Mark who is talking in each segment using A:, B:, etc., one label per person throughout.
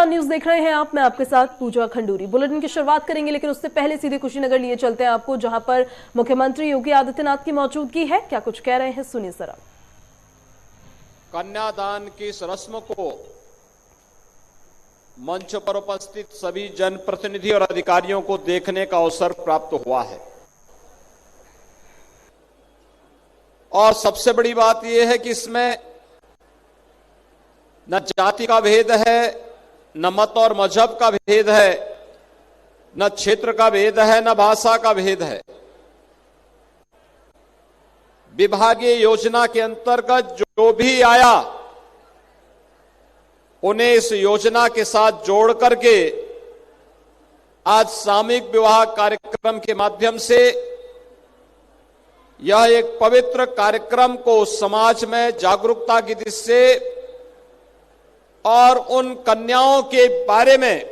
A: नमस्कार, न्यूज देख रहे हैं आप। मैं आपके साथ पूजा खंडूरी। बुलेटिन की शुरुआत करेंगे, लेकिन उससे पहले सीधे कुशीनगर लिए चलते हैं आपको, जहां पर मुख्यमंत्री योगी आदित्यनाथ की मौजूदगी है। क्या कुछ कह रहे हैं, सुनिए जरा।
B: कन्यादान की इस रस्म को मंच पर उपस्थित सभी जनप्रतिनिधि और अधिकारियों को देखने का अवसर प्राप्त हुआ है। और सबसे बड़ी बात यह है कि इसमें न जाति का भेद है, न मत और मजहब का भेद है, न क्षेत्र का भेद है, न भाषा का भेद है। विभागीय योजना के अंतर्गत जो भी आया उन्हें इस योजना के साथ जोड़ करके आज सामूहिक विवाह कार्यक्रम के माध्यम से यह एक पवित्र कार्यक्रम को समाज में जागरूकता की दृष्टि से और उन कन्याओं के बारे में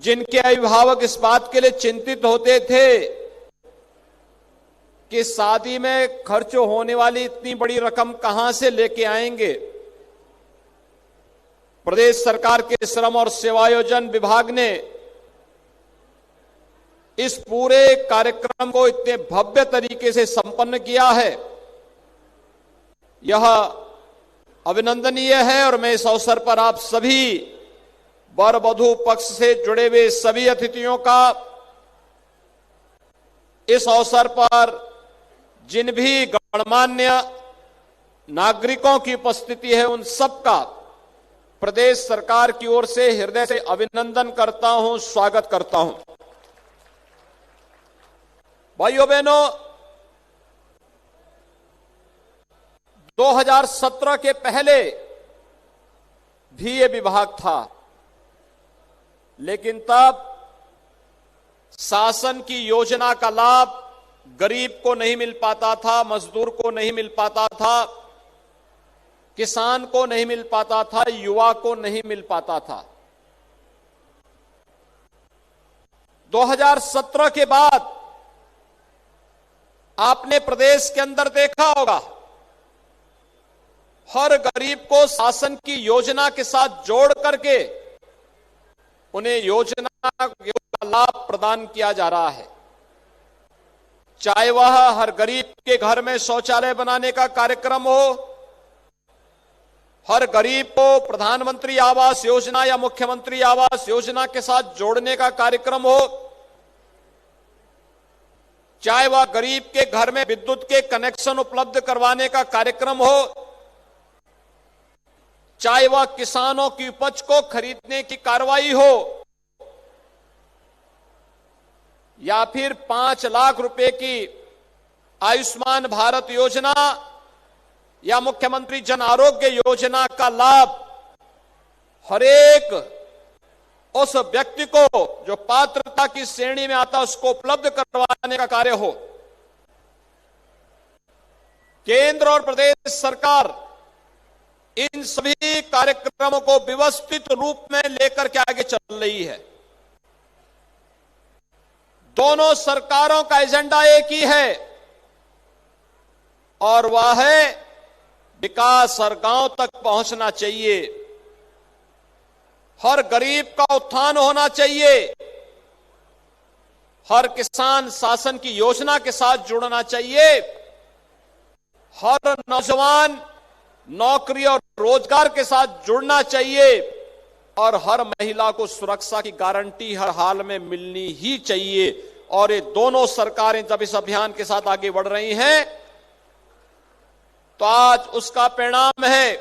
B: जिनके अभिभावक इस बात के लिए चिंतित होते थे कि शादी में खर्च होने वाली इतनी बड़ी रकम कहां से लेके आएंगे, प्रदेश सरकार के श्रम और सेवायोजन विभाग ने इस पूरे कार्यक्रम को इतने भव्य तरीके से संपन्न किया है। यह अभिनंदनीय है और मैं इस अवसर पर आप सभी वर वधू पक्ष से जुड़े हुए सभी अतिथियों का, इस अवसर पर जिन भी गणमान्य नागरिकों की उपस्थिति है, उन सबका प्रदेश सरकार की ओर से हृदय से अभिनंदन करता हूं, स्वागत करता हूं। भाइयों बहनों, 2017 के पहले भी ये विभाग था, लेकिन तब शासन की योजना का लाभ गरीब को नहीं मिल पाता था, मजदूर को नहीं मिल पाता था, किसान को नहीं मिल पाता था, युवा को नहीं मिल पाता था। 2017 के बाद आपने प्रदेश के अंदर देखा होगा, हर गरीब को शासन की योजना के साथ जोड़ करके उन्हें योजना का लाभ प्रदान किया जा रहा है। चाहे वह हर गरीब के घर में शौचालय बनाने का कार्यक्रम हो, हर गरीब को प्रधानमंत्री आवास योजना या मुख्यमंत्री आवास योजना के साथ जोड़ने का कार्यक्रम हो, चाहे वह गरीब के घर में विद्युत के कनेक्शन उपलब्ध करवाने का कार्यक्रम हो, चाहे वह किसानों की उपज को खरीदने की कार्रवाई हो, या फिर 5 लाख रुपए की आयुष्मान भारत योजना या मुख्यमंत्री जन आरोग्य योजना का लाभ हरेक उस व्यक्ति को जो पात्रता की श्रेणी में आता है उसको उपलब्ध करवाने का कार्य हो। केंद्र और प्रदेश सरकार इन सभी कार्यक्रमों को व्यवस्थित रूप में लेकर के आगे चल रही है। दोनों सरकारों का एजेंडा एक ही है और वह है विकास हर गांव तक पहुंचना चाहिए, हर गरीब का उत्थान होना चाहिए, हर किसान शासन की योजना के साथ जुड़ना चाहिए, हर नौजवान नौकरी और रोजगार के साथ जुड़ना चाहिए और हर महिला को सुरक्षा की गारंटी हर हाल में मिलनी ही चाहिए। और ये दोनों सरकारें जब इस अभियान के साथ आगे बढ़ रही हैं तो आज उसका परिणाम है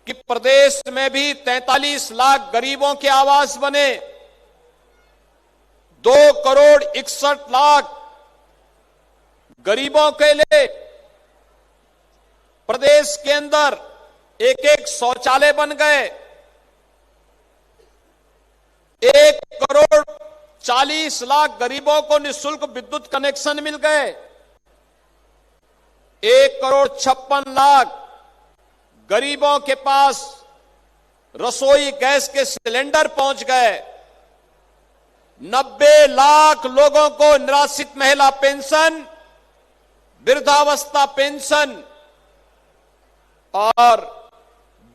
B: कि प्रदेश में भी 43 लाख गरीबों के आवास बने, 2,61,00,000 गरीबों के लिए प्रदेश के अंदर एक शौचालय बन गए, 1,40,00,000 गरीबों को निःशुल्क विद्युत कनेक्शन मिल गए, 1,56,00,000 गरीबों के पास रसोई गैस के सिलेंडर पहुंच गए, 90 लाख लोगों को निराश्रित महिला पेंशन, वृद्धावस्था पेंशन और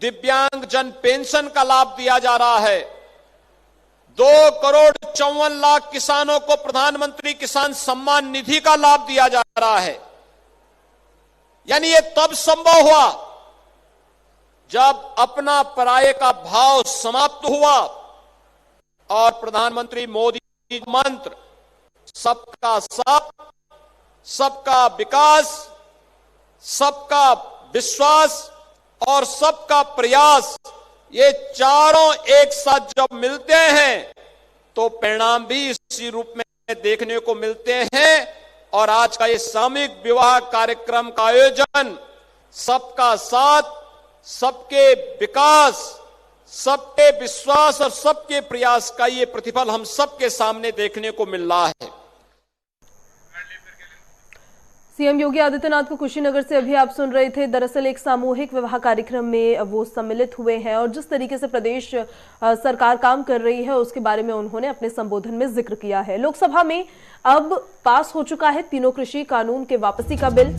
B: दिव्यांगजन पेंशन का लाभ दिया जा रहा है। 2,54,00,000 किसानों को प्रधानमंत्री किसान सम्मान निधि का लाभ दिया जा रहा है। यानी ये तब संभव हुआ जब अपना पराये का भाव समाप्त हुआ और प्रधानमंत्री मोदी मंत्र सबका साथ, सबका विकास, सबका विश्वास और सबका प्रयास, ये चारों एक साथ जब मिलते हैं तो परिणाम भी इसी रूप में देखने को मिलते हैं। और आज का ये सामूहिक विवाह कार्यक्रम का आयोजन सबका साथ, सबके विकास, सबके विश्वास और सबके प्रयास का ये प्रतिफल हम सबके सामने देखने को मिल रहा है।
A: सीएम योगी आदित्यनाथ को कुशीनगर से अभी आप सुन रहे थे। दरअसल एक सामूहिक विवाह कार्यक्रम में वो सम्मिलित हुए हैं और जिस तरीके से प्रदेश सरकार काम कर रही है उसके बारे में उन्होंने अपने संबोधन में जिक्र किया है। लोकसभा में अब पास हो चुका है तीनों कृषि कानून के वापसी का बिल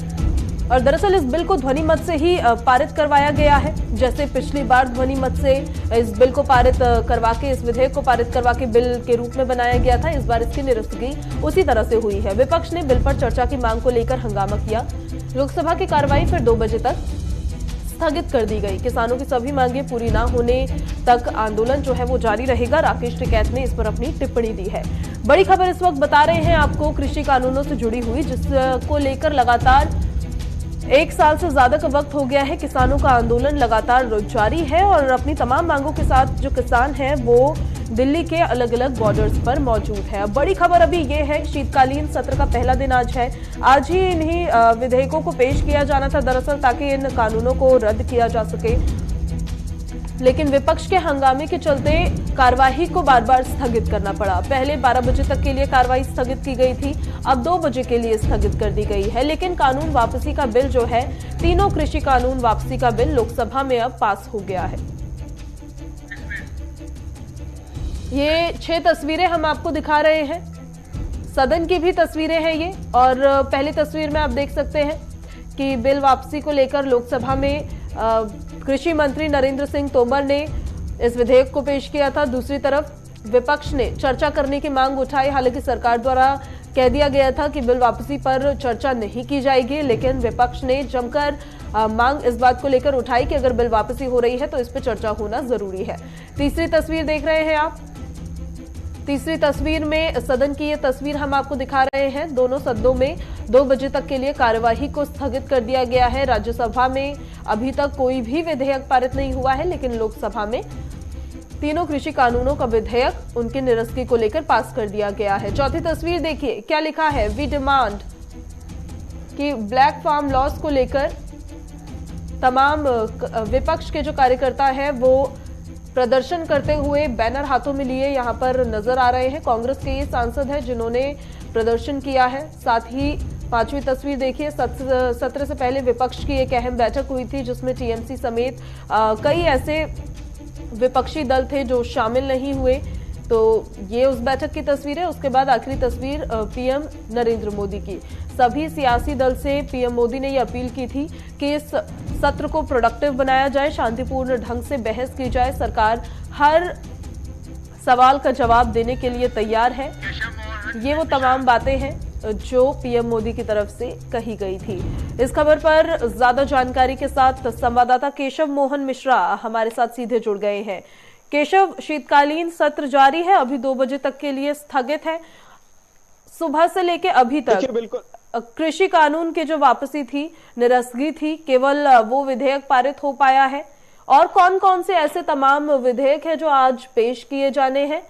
A: और दरअसल इस बिल को ध्वनि मत से ही पारित करवाया गया है। जैसे पिछली बार ध्वनि मत से इस बिल को पारित करवा के, इस विधेयक को पारित करवा के बिल के रूप में बनाया गया था, इस बार इसकी निरस्तगी उसी तरह से हुई है। विपक्ष ने बिल पर चर्चा की मांग को लेकर हंगामा किया। लोकसभा की कार्रवाई फिर 2 बजे तक स्थगित कर दी गई। किसानों की सभी मांगें पूरी न होने तक आंदोलन जो है वो जारी रहेगा। राकेश टिकैत ने इस पर अपनी टिप्पणी दी है। बड़ी खबर इस वक्त बता रहे हैं आपको कृषि कानूनों से जुड़ी हुई, जिसको लेकर लगातार 1 साल से ज्यादा का वक्त हो गया है। किसानों का आंदोलन लगातार जारी है और अपनी तमाम मांगों के साथ जो किसान हैं वो दिल्ली के अलग अलग बॉर्डर्स पर मौजूद है। अब बड़ी खबर अभी ये है, शीतकालीन सत्र का पहला दिन आज है। आज ही इन्हीं विधेयकों को पेश किया जाना था दरअसल, ताकि इन कानूनों को रद्द किया जा सके, लेकिन विपक्ष के हंगामे के चलते कार्यवाही को बार बार स्थगित करना पड़ा। पहले 12 बजे तक के लिए कार्रवाई स्थगित की गई थी, अब 2 बजे के लिए स्थगित कर दी गई है। लेकिन कानून वापसी का बिल जो है, तीनों कृषि कानून वापसी का बिल लोकसभा में अब पास हो गया है। ये 6 तस्वीरें हम आपको दिखा रहे हैं, सदन की भी तस्वीरें हैं ये। और पहली तस्वीर में आप देख सकते हैं कि बिल वापसी को लेकर लोकसभा में कृषि मंत्री नरेंद्र सिंह तोमर ने इस विधेयक को पेश किया था। दूसरी तरफ विपक्ष ने चर्चा करने की मांग उठाई। हालांकि सरकार द्वारा कह दिया गया था कि बिल वापसी पर चर्चा नहीं की जाएगी, लेकिन विपक्ष ने जमकर मांग इस बात को लेकर उठाई कि अगर बिल वापसी हो रही है तो इस पर चर्चा होना जरूरी है। तीसरी तस्वीर देख रहे हैं आप। तीसरी तस्वीर में सदन की ये तस्वीर हम आपको दिखा रहे हैं। दोनों सदनों में 2 बजे तक के लिए कार्यवाही को स्थगित कर दिया गया है। राज्यसभा में अभी तक कोई भी विधेयक पारित नहीं हुआ है, लेकिन लोकसभा में तीनों कृषि कानूनों का विधेयक उनकी निरस्तगी को लेकर पास कर दिया गया है। चौथी तस्वीर देखिए, क्या लिखा है, वी डिमांड कि ब्लैक फार्म लॉस को लेकर तमाम विपक्ष के जो कार्यकर्ता हैं वो प्रदर्शन करते हुए बैनर हाथों में लिए यहां पर नजर आ रहे हैं। कांग्रेस के ये सांसद हैं जिन्होंने प्रदर्शन किया है। साथ ही 5वीं तस्वीर देखिए, सत्र से पहले विपक्ष की एक अहम बैठक हुई थी जिसमें टीएमसी समेत कई ऐसे विपक्षी दल थे जो शामिल नहीं हुए। तो ये उस बैठक की तस्वीर है। उसके बाद आखिरी तस्वीर पीएम नरेंद्र मोदी की। सभी सियासी दल से पीएम मोदी ने ये अपील की थी कि इस सत्र को प्रोडक्टिव बनाया जाए, शांतिपूर्ण ढंग से बहस की जाए। सरकार हर सवाल का जवाब देने के लिए तैयार है। ये वो तमाम बातें हैं जो पीएम मोदी की तरफ से कही गई थी। इस खबर पर ज्यादा जानकारी के साथ संवाददाता केशव मोहन मिश्रा हमारे साथ सीधे जुड़ गए हैं। केशव, शीतकालीन सत्र जारी है, अभी 2 बजे तक के लिए स्थगित है। सुबह से लेके अभी तक
C: बिल्कुल
A: कृषि कानून की जो वापसी थी, निरस्तगी थी, केवल वो विधेयक पारित हो पाया है। और कौन कौन से ऐसे तमाम विधेयक हैं जो आज पेश किए जाने हैं?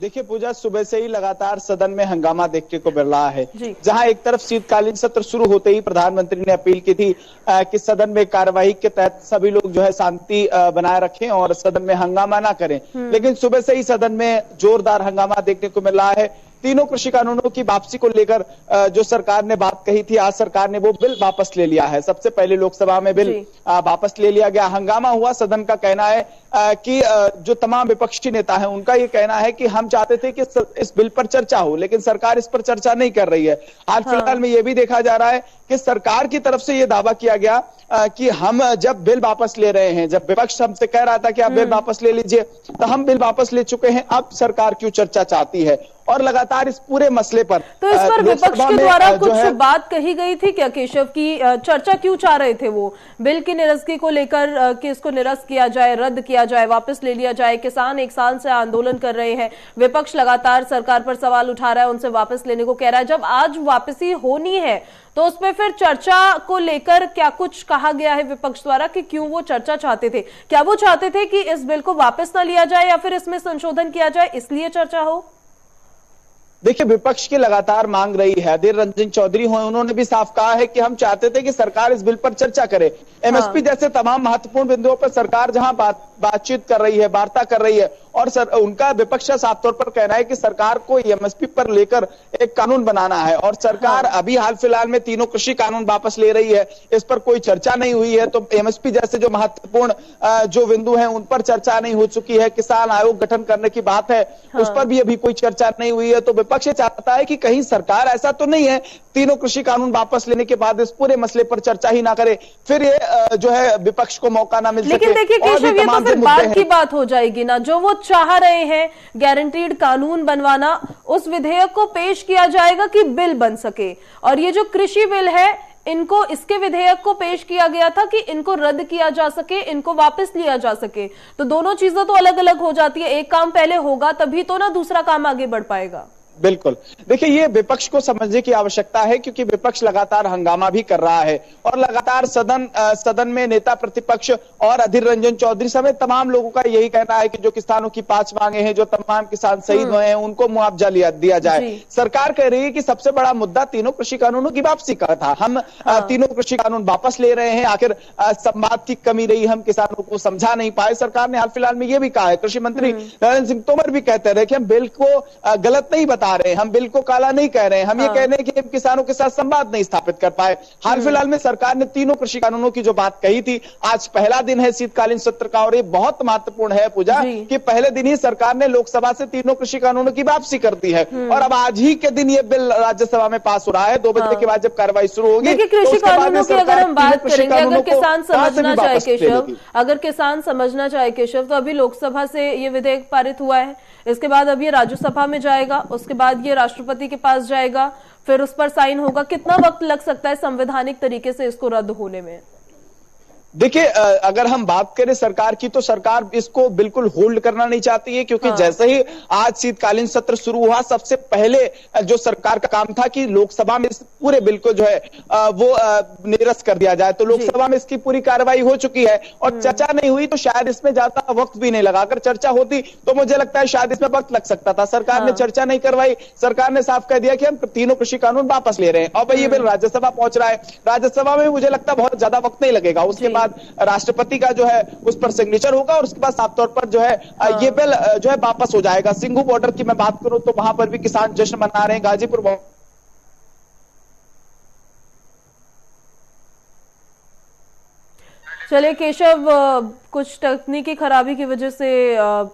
C: देखिए पूजा, सुबह से ही लगातार सदन में हंगामा देखने को मिल रहा है। जहां एक तरफ शीतकालीन सत्र शुरू होते ही प्रधानमंत्री ने अपील की थी कि सदन में कार्यवाही के तहत सभी लोग जो है शांति बनाए रखें और सदन में हंगामा ना करें। लेकिन सुबह से ही सदन में जोरदार हंगामा देखने को मिल रहा है। तीनों कृषि कानूनों की वापसी को लेकर जो सरकार ने बात कही थी, आज सरकार ने वो बिल वापस ले लिया है। सबसे पहले लोकसभा में बिल वापस ले लिया गया। हंगामा हुआ। सदन का कहना है कि जो तमाम विपक्षी नेता हैं उनका ये कहना है कि हम चाहते थे कि इस बिल पर चर्चा हो, लेकिन सरकार इस पर चर्चा नहीं कर रही है। हाल फिलहाल में ये भी देखा जा रहा है कि सरकार की तरफ से ये दावा किया गया कि हम जब बिल वापस ले रहे हैं, जब विपक्ष हमसे कह रहा था कि आप बिल वापस ले लीजिए, तो हम बिल वापस ले चुके हैं, अब सरकार क्यों चर्चा चाहती है। और लगातार इस पूरे मसले पर
A: तो इस पर विपक्ष के द्वारा कुछ बात कही गई थी क्या केशव की? चर्चा क्यों चाह रहे थे वो? बिल की निरस्ती को लेकर कि इसको निरस्त किया जाए, रद्द किया जाए, वापस ले लिया जाए। किसान 1 साल से आंदोलन कर रहे हैं, विपक्ष लगातार सरकार पर सवाल उठा रहा है, उनसे वापस लेने को कह रहा है। जब आज वापसी होनी है तो उसमें फिर चर्चा को लेकर क्या कुछ कहा गया है विपक्ष द्वारा कि क्यों वो चर्चा चाहते थे? क्या वो चाहते थे कि इस बिल को वापस ना लिया जाए या फिर इसमें संशोधन किया जाए, इसलिए चर्चा हो?
C: देखिए, विपक्ष की लगातार मांग रही है। अधीर रंजन चौधरी हुए, उन्होंने भी साफ कहा है कि हम चाहते थे कि सरकार इस बिल पर चर्चा करे। एमएसपी जैसे तमाम महत्वपूर्ण बिंदुओं पर सरकार जहां बातचीत कर रही है, वार्ता कर रही है, और उनका विपक्ष का साफ तौर पर कहना है कि सरकार को एमएसपी पर लेकर एक कानून बनाना है। और सरकार अभी हाल फिलहाल में तीनों कृषि कानून वापस ले रही है, इस पर कोई चर्चा नहीं हुई है। तो एमएसपी जैसे जो महत्वपूर्ण जो बिंदु हैं उन पर चर्चा नहीं हो चुकी है। किसान आयोग गठन करने की बात है, उस पर भी अभी कोई चर्चा नहीं हुई है। तो विपक्ष चाहता है कि कहीं सरकार ऐसा तो नहीं है तीनों कृषि कानून वापस लेने के बाद इस पूरे मसले पर चर्चा ही ना करे, फिर ये जो है विपक्ष को मौका ना मिल सके।
A: लेकिन देखिए केशव, ये तो फिर बात की बात हो जाएगी ना। जो वो चाह रहे हैं गारंटीड कानून बनवाना, उस विधेयक को पेश किया जाएगा कि बिल बन सके। और ये जो कृषि बिल है, इनको इसके विधेयक को पेश किया गया था कि इनको रद्द किया जा सके, इनको वापस लिया जा सके। तो दोनों चीजें तो अलग अलग हो जाती है। एक काम पहले होगा तभी तो ना दूसरा काम आगे बढ़ पाएगा।
C: बिल्कुल, देखिए ये विपक्ष को समझने की आवश्यकता है, क्योंकि विपक्ष लगातार हंगामा भी कर रहा है और लगातार सदन में नेता प्रतिपक्ष और अधीर रंजन चौधरी समेत तमाम लोगों का यही कहना है कि जो किसानों की 5 मांगे हैं, जो तमाम किसान शहीद हुए हैं, उनको मुआवजा दिया जाए। सरकार कह रही है कि सबसे बड़ा मुद्दा तीनों कृषि कानूनों की वापसी का था। हम तीनों कृषि कानून वापस ले रहे हैं। आखिर संवाद की कमी रही, हम किसानों को समझा नहीं पाए। सरकार ने हाल फिलहाल में यह भी कहा है, कृषि मंत्री नरेंद्र सिंह तोमर भी कहते रहे कि हम बिल को गलत नहीं बता रहे, हम बिल को काला नहीं कह रहे हैं, हम ये कह रहे हैं कि हम किसानों के साथ संवाद नहीं स्थापित कर पाए। हाल फिलहाल में सरकार ने तीनों कृषि कानूनों की जो बात कही थी, आज पहला दिन है शीतकालीन सत्र का, और ये बहुत महत्वपूर्ण है पूजा कि पहले दिन ही सरकार ने लोकसभा से तीनों कृषि कानूनों की वापसी कर दी है। और अब आज ही के दिन ये बिल राज्यसभा में पास हो रहा है। 2 बजे के बाद जब कार्रवाई शुरू होगी,
A: कृषि कानूनों की अगर हम बात करेंगे, अगर किसान समझना चाहे केशव, अगर किसान समझना चाहे केशव, तो अभी लोकसभा से ये विधेयक पारित हुआ है, इसके बाद अब ये राज्यसभा में जाएगा, उसके बाद ये राष्ट्रपति के पास जाएगा, फिर उस पर साइन होगा। कितना वक्त लग सकता है संवैधानिक तरीके से इसको रद्द होने में?
C: देखिए, अगर हम बात करें सरकार की, तो सरकार इसको बिल्कुल होल्ड करना नहीं चाहती है, क्योंकि जैसे ही आज शीतकालीन सत्र शुरू हुआ, सबसे पहले जो सरकार का काम था कि लोकसभा में इस पूरे बिल को जो है वो निरस्त कर दिया जाए। तो लोकसभा में इसकी पूरी कार्रवाई हो चुकी है और चर्चा नहीं हुई, तो शायद इसमें ज्यादा वक्त भी नहीं लगा। अगर चर्चा होती तो मुझे लगता है शायद इसमें वक्त लग सकता था। सरकार ने चर्चा नहीं करवाई, सरकार ने साफ कह दिया कि हम तीनों कृषि कानून वापस ले रहे हैं। और ये बिल राज्यसभा पहुंच रहा है, राज्यसभा में मुझे लगता है बहुत ज्यादा वक्त नहीं लगेगा। उसके बाद राष्ट्रपति का जो है उस पर सिग्नेचर होगा और उसके बाद साफ तौर पर जो है ये बिल जो है वापस हो जाएगा। सिंघू बॉर्डर की मैं बात करूं तो वहां पर भी किसान जश्न मना रहे हैं। गाजीपुर
A: चलिए केशव, कुछ तकनीकी खराबी की वजह से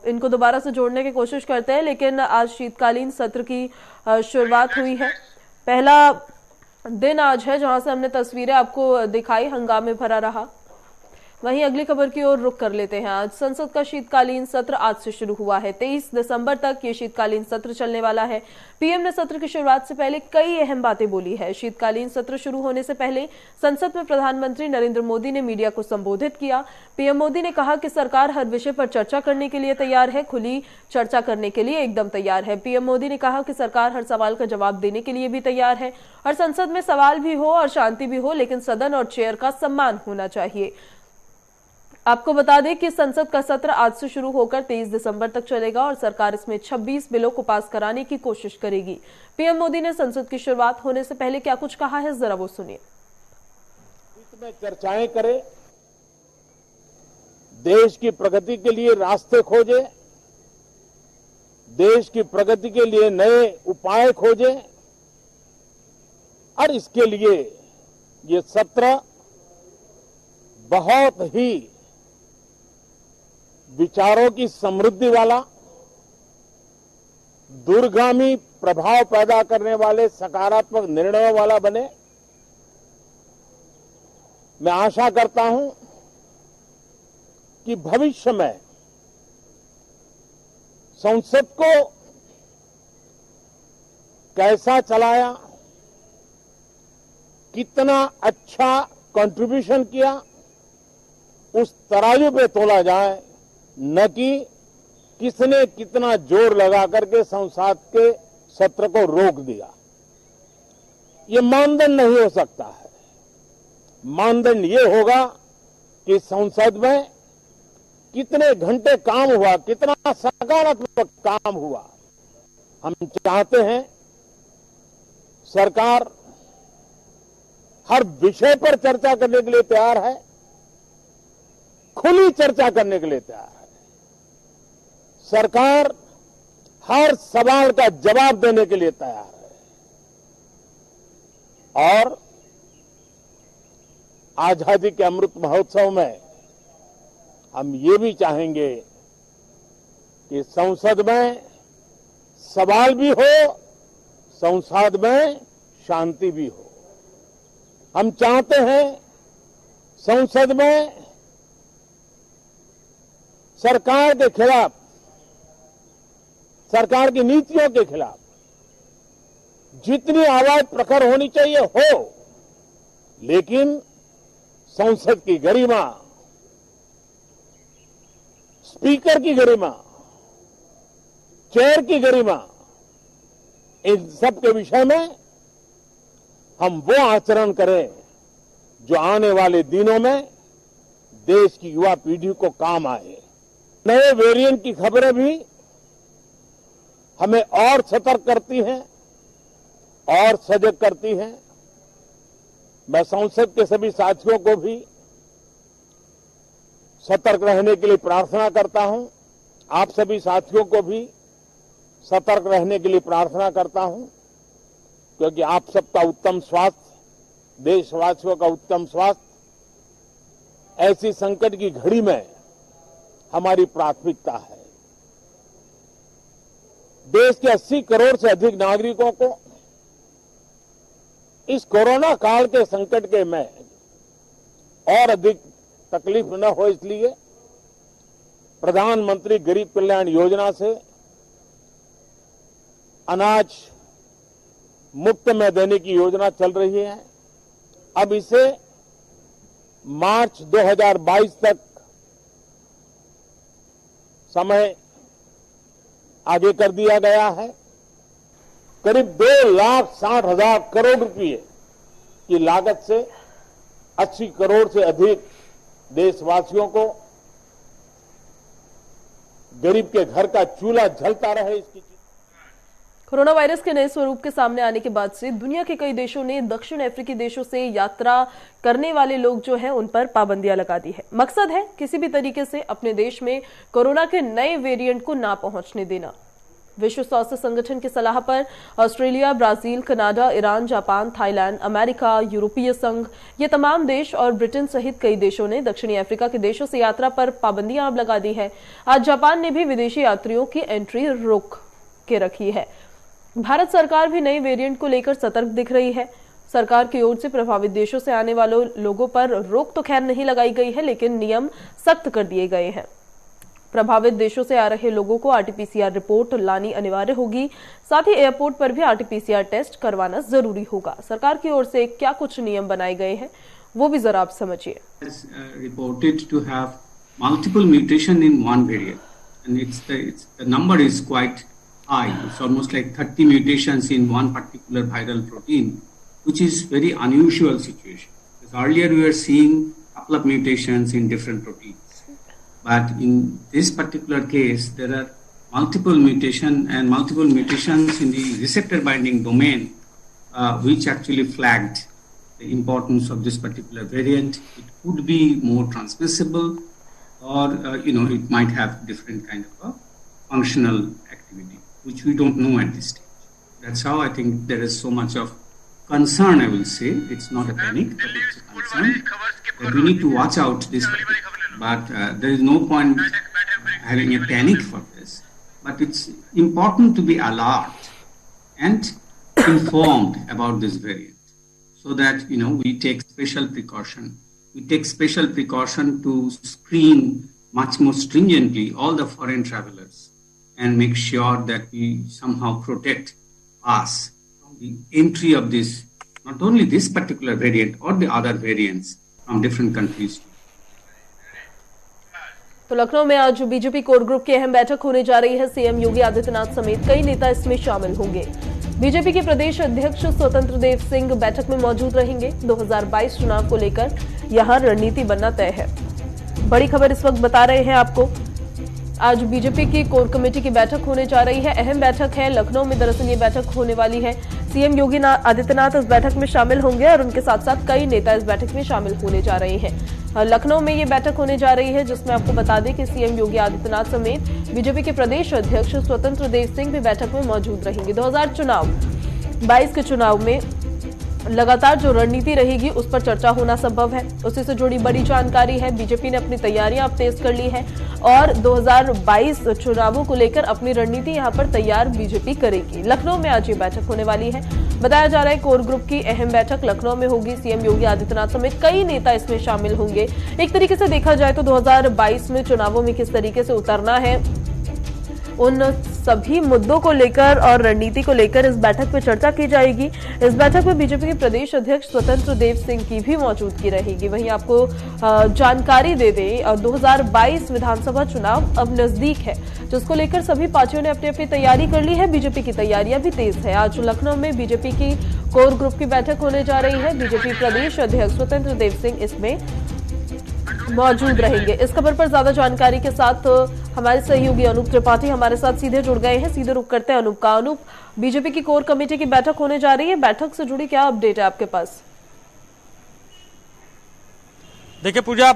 A: इनको दोबारा से जोड़ने की कोशिश करते हैं, लेकिन आज शीतकालीन सत्र की शुरुआत हुई है। पहला दिन आज है जहां से हमने तस्वीरें आपको दिखाई, हंगामे भरा रहा। वहीं अगली खबर की ओर रुख कर लेते हैं। आज संसद का शीतकालीन सत्र आज से शुरू हुआ है। 23 दिसंबर तक ये शीतकालीन सत्र चलने वाला है। पीएम ने सत्र की शुरुआत से पहले कई अहम बातें बोली है। शीतकालीन सत्र शुरू होने से पहले संसद में प्रधानमंत्री नरेंद्र मोदी ने मीडिया को संबोधित किया। पीएम मोदी ने कहा कि सरकार हर विषय पर चर्चा करने के लिए तैयार है, खुली चर्चा करने के लिए एकदम तैयार है। पीएम मोदी ने कहा कि सरकार हर सवाल का जवाब देने के लिए भी तैयार है और संसद में सवाल भी हो और शांति भी हो, लेकिन सदन और चेयर का सम्मान होना चाहिए। आपको बता दें कि संसद का सत्र आज से शुरू होकर 23 दिसंबर तक चलेगा और सरकार इसमें 26 बिलों को पास कराने की कोशिश करेगी। पीएम मोदी ने संसद की शुरुआत होने से पहले क्या कुछ कहा है, जरा वो सुनिए।
D: में चर्चाएं करें, देश की प्रगति के लिए रास्ते खोजे, देश की प्रगति के लिए नए उपाय खोजे और इसके लिए ये सत्र बहुत ही विचारों की समृद्धि वाला, दूरगामी प्रभाव पैदा करने वाले सकारात्मक निर्णयों वाला बने। मैं आशा करता हूं कि भविष्य में संसद को कैसा चलाया, कितना अच्छा कंट्रीब्यूशन किया, उस तराजू पे तोला जाए, न कि किसने कितना जोर लगा करके संसद के सत्र को रोक दिया। ये मानदंड नहीं हो सकता है। मानदंड ये होगा कि संसद में कितने घंटे काम हुआ, कितना सकारात्मक काम हुआ। हम चाहते हैं सरकार हर विषय पर चर्चा करने के लिए तैयार है, खुली चर्चा करने के लिए तैयार है। सरकार हर सवाल का जवाब देने के लिए तैयार है। और आजादी के अमृत महोत्सव में हम ये भी चाहेंगे कि संसद में सवाल भी हो, संसद में शांति भी हो। हम चाहते हैं संसद में सरकार के खिलाफ, सरकार की नीतियों के खिलाफ जितनी आवाज प्रखर होनी चाहिए हो, लेकिन संसद की गरिमा, स्पीकर की गरिमा, चेयर की गरिमा, इन सब के विषय में हम वो आचरण करें जो आने वाले दिनों में देश की युवा पीढ़ी को काम आए। नए वेरिएंट की खबरें भी हमें और सतर्क करती हैं और सजग करती हैं। मैं संसद के सभी साथियों को भी सतर्क रहने के लिए प्रार्थना करता हूं। आप सभी साथियों को भी सतर्क रहने के लिए प्रार्थना करता हूं, क्योंकि आप सबका उत्तम स्वास्थ्य, देशवासियों का उत्तम स्वास्थ्य ऐसी संकट की घड़ी में हमारी प्राथमिकता है। देश के 80 करोड़ से अधिक नागरिकों को इस कोरोना काल के संकट के में और अधिक तकलीफ न हो, इसलिए प्रधानमंत्री गरीब कल्याण योजना से अनाज मुफ्त में देने की योजना चल रही है। अब इसे मार्च 2022 तक समय आगे कर दिया गया है। करीब 2,60,000 करोड़ रुपए की लागत से 80 करोड़ से अधिक देशवासियों को गरीब के घर का चूल्हा जलता रहे, इसकी।
A: कोरोना वायरस के नए स्वरूप के सामने आने के बाद से दुनिया के कई देशों ने दक्षिण अफ्रीकी देशों से यात्रा करने वाले लोग जो हैं उन पर पाबंदियां लगा दी है। मकसद है किसी भी तरीके से अपने देश में कोरोना के नए वेरिएंट को ना पहुंचने देना। विश्व स्वास्थ्य संगठन की सलाह पर Australia, Brazil, Canada, Iran, Japan, Thailand, America, यूरोपीय संघ, ये तमाम देश और ब्रिटेन सहित कई देशों ने दक्षिणी अफ्रीका के देशों से यात्रा पर पाबंदियां अब लगा दी है। आज जापान ने भी विदेशी यात्रियों की एंट्री रोक के रखी है। भारत सरकार भी नए वेरिएंट को लेकर सतर्क दिख रही है। सरकार की ओर से प्रभावित देशों से आने वाले लोगों पर रोक तो खैर नहीं लगाई गई है, लेकिन नियम सख्त कर दिए गए हैं। प्रभावित देशों से आ रहे लोगों को आरटीपीसीआर रिपोर्ट लानी अनिवार्य होगी। साथ ही एयरपोर्ट पर भी आरटीपीसीआर टेस्ट करवाना जरूरी होगा। सरकार की ओर से क्या कुछ नियम बनाए गए हैं वो भी जरा आप समझिए।
E: Reported to have multiple mutation in one variant, and the number is quite high. It's almost like 30 mutations in one particular viral protein, which is very unusual situation. Because earlier we were seeing a couple of mutations in different proteins. But in this particular case, there are multiple mutations in the receptor binding domain, which actually flagged the importance of this particular variant. It could be more transmissible, or it might have different kind of a functional activity, which we don't know at this stage. That's how I think there is so much of concern, I will say. It's not a panic, but it's a concern that we need to watch out this particular. But there is no point having a panic for this, but it's important to be alert and informed about this variant, so that we take special precaution. We take special precaution to screen much more stringently all the foreign travelers and make sure that we somehow protect us from the entry of this, not only this particular variant or the other variants from different countries.
A: तो लखनऊ में आज BJP core group की अहम बैठक होने जा रही है। सीएम योगी आदित्यनाथ समेत कई नेता इसमें शामिल होंगे। बीजेपी के प्रदेश अध्यक्ष स्वतंत्र देव सिंह बैठक में मौजूद रहेंगे। 2022 चुनाव को लेकर यहां रणनीति बनना तय है। बड़ी खबर इस वक्त बता रहे हैं आपको, आज बीजेपी की कोर कमेटी की बैठक होने जा रही है। अहम बैठक है लखनऊ में, दरअसल ये बैठक होने वाली है। सीएम योगी आदित्यनाथ इस बैठक में शामिल होंगे और उनके साथ साथ कई नेता इस बैठक में शामिल होने जा रहे हैं। लखनऊ में ये बैठक होने जा रही है, जिसमें आपको बता दें कि सीएम योगी आदित्यनाथ समेत बीजेपी के प्रदेश अध्यक्ष स्वतंत्र देव सिंह भी बैठक में मौजूद रहेंगे। 2022 के चुनाव में लगातार जो रणनीति रहेगी उस पर चर्चा होना संभव है। उसी से जुड़ी बड़ी जानकारी है। बीजेपी ने अपनी तैयारियां अब तेज कर ली है और 2022 चुनावों को लेकर अपनी रणनीति यहां पर तैयार बीजेपी करेगी। लखनऊ में आज ये बैठक होने वाली है। बताया जा रहा है कोर ग्रुप की अहम बैठक लखनऊ में होगी। सीएम योगी आदित्यनाथ समेत कई नेता इसमें शामिल होंगे। एक तरीके से देखा जाए तो 2022 में चुनावों में किस तरीके से उतरना है, उन सभी मुद्दों को लेकर और रणनीति को लेकर इस बैठक में चर्चा की जाएगी। इस बैठक में बीजेपी के प्रदेश अध्यक्ष स्वतंत्र देव सिंह की भी मौजूदगी रहेगी। वहीं आपको जानकारी दे दें, 2022 विधानसभा चुनाव अब नजदीक है, जिसको लेकर सभी पार्टियों ने अपनी अपनी तैयारी कर ली है। बीजेपी की तैयारियां भी तेज है। आज लखनऊ में बीजेपी की कोर ग्रुप की बैठक होने जा रही है। बीजेपी प्रदेश अध्यक्ष स्वतंत्र देव सिंह इसमें मौजूद रहेंगे। इस खबर पर ज्यादा जानकारी के साथ हमारे सहयोगी अनूप त्रिपाठी हमारे साथ सीधे जुड़ गए हैं। सीधे रुक करते हैं अनूप का। अनूप, बीजेपी की कोर कमेटी की बैठक होने जा रही है, बैठक से जुड़ी क्या अपडेट है आपके पास?
F: देखिए पूजा,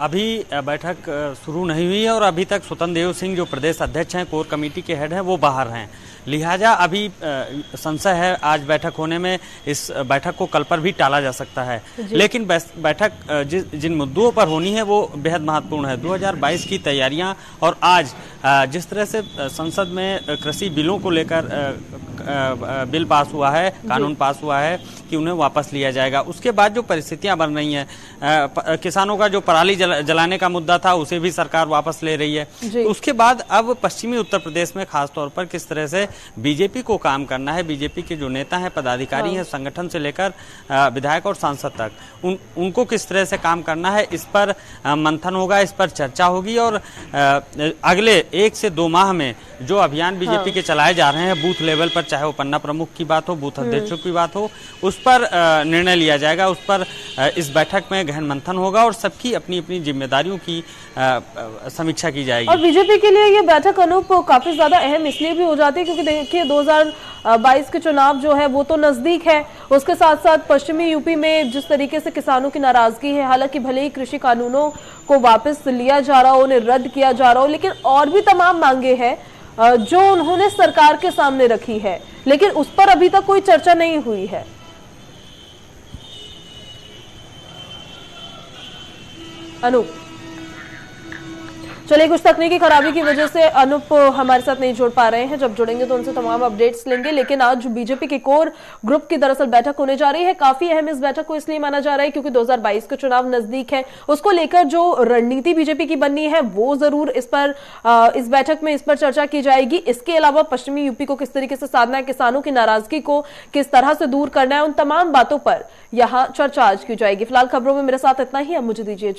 F: अभी बैठक शुरू नहीं हुई है और अभी तक स्वतंत्र देव सिंह जो प्रदेश अध्यक्ष हैं, कोर कमेटी के हेड हैं, वो बाहर हैं। लिहाजा अभी संशय है आज बैठक होने में, इस बैठक को कल पर भी टाला जा सकता है। लेकिन बैठक जिन मुद्दों पर होनी है वो बेहद महत्वपूर्ण है। 2022 की तैयारियां और आज जिस तरह से संसद में कृषि बिलों को लेकर बिल पास हुआ है, कानून पास हुआ है कि उन्हें वापस लिया जाएगा। उसके बाद जो परिस्थितियां बन रही हैं, किसानों का जो पराली जलाने का मुद्दा था उसे भी सरकार वापस ले रही है। उसके बाद अब पश्चिमी उत्तर प्रदेश में खासतौर पर किस तरह से बीजेपी को काम करना है, बीजेपी के जो नेता हैं, पदाधिकारी हैं, संगठन से लेकर विधायक और सांसद तक, उनको किस तरह से काम करना है, इस पर मंथन होगा, इस पर चर्चा होगी। और अगले 1 से 2 माह में जो अभियान बीजेपी के चलाए जा रहे हैं बूथ लेवल पर, चाहे वो पन्ना प्रमुख की बात हो, बूथ अध्यक्षों की बात हो, उस पर निर्णय लिया जाएगा। उस पर इस बैठक में गहन मंथन होगा और सबकी अपनी अपनी जिम्मेदारियों की समीक्षा की जाएगी।
A: और बीजेपी के लिए ये बैठक अनूप काफी ज्यादा अहम इसलिए भी हो जाती है क्योंकि देखिए 2022 के चुनाव जो है वो तो नजदीक है, उसके साथ साथ पश्चिमी यूपी में जिस तरीके से किसानों की नाराजगी है, हालांकि भले ही कृषि कानूनों को वापस लिया जा रहा हो, उन्हें रद्द किया जा रहा हो, लेकिन और भी तमाम मांगे हैं जो उन्होंने सरकार के सामने रखी है, लेकिन उस पर अभी तक कोई चर्चा नहीं हुई है। अनूप, चलिए कुछ तकनीकी खराबी की वजह से अनूप हमारे साथ नहीं जुड़ पा रहे हैं। जब जुड़ेंगे तो उनसे तमाम अपडेट्स लेंगे। लेकिन आज बीजेपी की कोर ग्रुप की दरअसल बैठक होने जा रही है। काफी अहम इस बैठक को इसलिए माना जा रहा है क्योंकि 2022 का चुनाव नजदीक है, उसको लेकर जो रणनीति बीजेपी की बननी है वो जरूर इस बैठक में इस पर चर्चा की जाएगी। इसके अलावा पश्चिमी यूपी को किस तरीके से साधना है, किसानों की नाराजगी को किस तरह से दूर करना है, उन तमाम बातों पर यहां चर्चा आज की जाएगी। फिलहाल खबरों में मेरे साथ इतना ही, अब मुझे दीजिए।